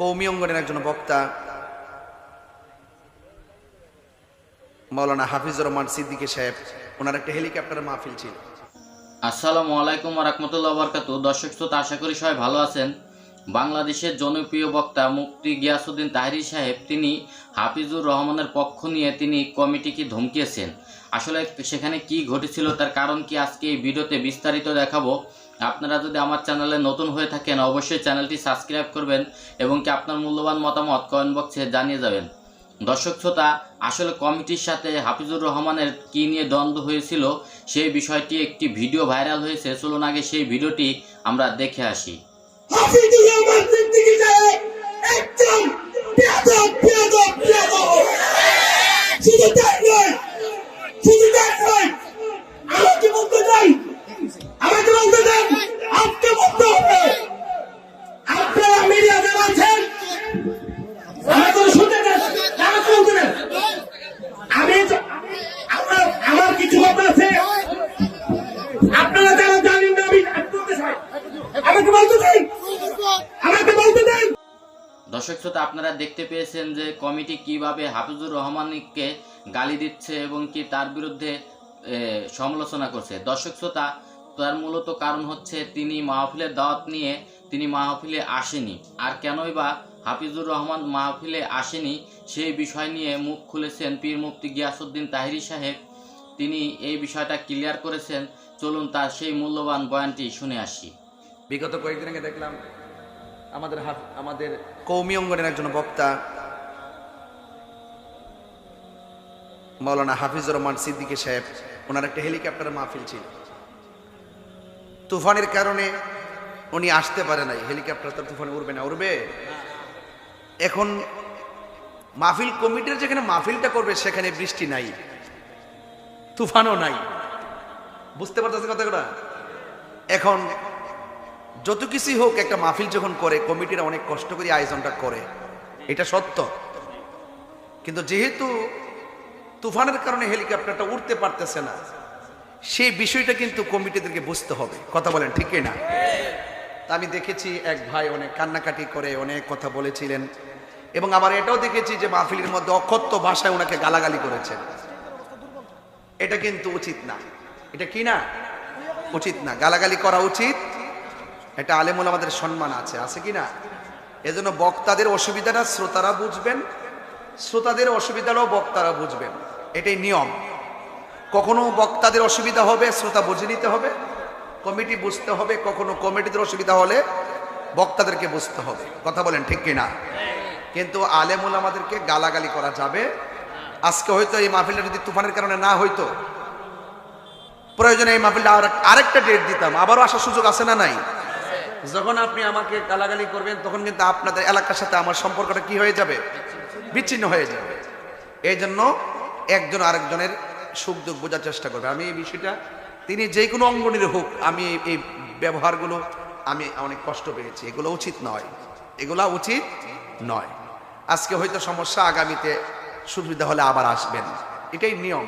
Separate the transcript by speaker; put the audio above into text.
Speaker 1: কওমি অঙ্গনের একজন বক্তা মাওলানা হাফিজুর রহমান সিদ্দিকী সাহেব, ওনার একটা হেলিকপ্টারের মাহফিল ছিল।
Speaker 2: আসসালামু আলাইকুম ওয়া রাহমাতুল্লাহি ওয়া বারাকাতুহু। দর্শক শ্রোতা, আশা করি সবাই ভালো আছেন। বাংলাদেশের জনপ্রিয় বক্তা মুফতি গিয়াসউদ্দিন তাহেরী সাহেব তিনি হাফিজুর রহমানের পক্ষ নিয়ে তিনি কমিটিকে ধমকিয়েছেন। আসলে সেখানে কি ঘটেছিল, তার কারণ কি, আজকে এই ভিডিওতে বিস্তারিত দেখাবো। আপনারা যদি আমার চ্যানেলে নতুন হয়ে থাকেন অবশ্যই চ্যানেলটি সাবস্ক্রাইব করবেন এবং কি আপনার মূল্যবান মতামত কমেন্ট বক্সে জানিয়ে যাবেন। দর্শক শ্রোতা, আসলে কমিটির সাথে হাফিজুর রহমানের কি নিয়ে দ্বন্দ্ব হয়েছিল সেই বিষয়টি একটি ভিডিও ভাইরাল হয়েছে। চলুন আগে সেই ভিডিওটি আমরা দেখে আসি।
Speaker 3: হাফিজুর রহমান সিদ্দিকী সাহেব একদম বেয়াদব। শুধু তাই নয়, আমাকে বলতে দেন, আজকে বলতে হবে। আপনারা মিডিয়া যারা আছেন আমাকে শুনতে দেন, আমাকে বলতে দেন। আমার কিছু কথা আছে, আপনারা যারা জানেন না আমি বলতে চাই, আমাকে বলতে দেন।
Speaker 2: দর্শক শ্রোতা, আপনারা দেখতে পেয়েছেন যে কমিটি কিভাবে হাফিজুর রহমানকে গালি দিচ্ছে এবং কি তার বিরুদ্ধে সমালোচনা করছে। দর্শক শ্রোতা, তার মূলত কারণ হচ্ছে তিনি মাহফিলের দাওয়াত নিয়ে তিনি মাহফিলে আসেনি। আর কেনই বা হাফিজুর রহমান মাহফিলে আসেনি সেই বিষয় নিয়ে মুখ খুলেছেন পীর মুফতি গিয়াসউদ্দিন তাহেরী সাহেব। তিনি এই বিষয়টা ক্লিয়ার করেছেন। চলুন তার সেই মূল্যবান বয়ানটি শুনে আসি।
Speaker 1: বিগত কয়েকদিন আগে দেখলাম আমাদের কওমি অঙ্গনের একজন বক্তা মাওলানা হাফিজুর রহমান সিদ্দিকী সাহেব, ওনার একটা হেলিকপ্টারের মাহফিল ছিল। তুফানের কারণে উনি আসতে পারে নাই। হেলিকপ্টার তো তুফানে উড়বে না, উড়বে? এখন মাহফিল কমিটির যেখানে মাহফিলটা করবে সেখানে বৃষ্টি নাই, তুফানও নাই। বুঝতে পারতেছে কথাটা? এখন যত কিছুই হোক, একটা মাহফিল যখন করে কমিটিরা অনেক কষ্ট করে আয়োজনটা করে, এটা সত্য। কিন্তু যেহেতু তুফানের কারণে হেলিকপ্টারটা উঠতে পারতেছে না, সেই বিষয়টা কিন্তু কমিটিদেরকে বুঝতে হবে। কথা বলেন ঠিক না? তা আমি দেখেছি এক ভাই অনেক কান্নাকাটি করে অনেক কথা বলেছিলেন, এবং আবার এটাও দেখেছি যে মাহফিলের মধ্যে অকথ্য ভাষায় ওনাকে গালাগালি করেছেন। এটা কিন্তু উচিত না। এটা কি না? উচিত না, গালাগালি করা উচিত। এটা আলেমুল আমাদের সম্মান আছে কি না? এজন্য বক্তাদের অসুবিধাটা শ্রোতারা বুঝবেন, শ্রোতাদের অসুবিধাটাও বক্তারা বুঝবেন, এটাই নিয়ম। কখনো বক্তাদের অসুবিধা হবে শ্রোতা বুঝে নিতে হবে, কমিটি বুঝতে হবে। কখনো কমিটিদের অসুবিধা হলে বক্তাদেরকে বুঝতে হবে। কথা বলেন ঠিক কিনা? কিন্তু আলেমুল আমাদেরকে গালাগালি করা যাবে। আজকে হয়তো এই মাহফিলটা যদি তুফানের কারণে না হইতো, প্রয়োজনে এই মাহফিলটা আরেকটা ডেট দিতাম, আবারও আসার সুযোগ আছে না নাই? যখন আপনি আমাকে গালাগালি করবেন তখন কিন্তু আপনাদের এলাকার সাথে আমার সম্পর্কটা কি হয়ে যাবে? বিচ্ছিন্ন হয়ে যাবে। এই জন্য একজন আরেকজনের সুখ দুঃখ বোঝার চেষ্টা করবে। আমি এই বিষয়টা, তিনি যে কোনো অঙ্গনের হোক, আমি এই ব্যবহারগুলো আমি অনেক কষ্ট পেয়েছি। এগুলো উচিত নয়, এগুলা উচিত নয়। আজকে হয়তো সমস্যা, আগামীতে সুবিধা হলে আবার আসবেন, এটাই নিয়ম।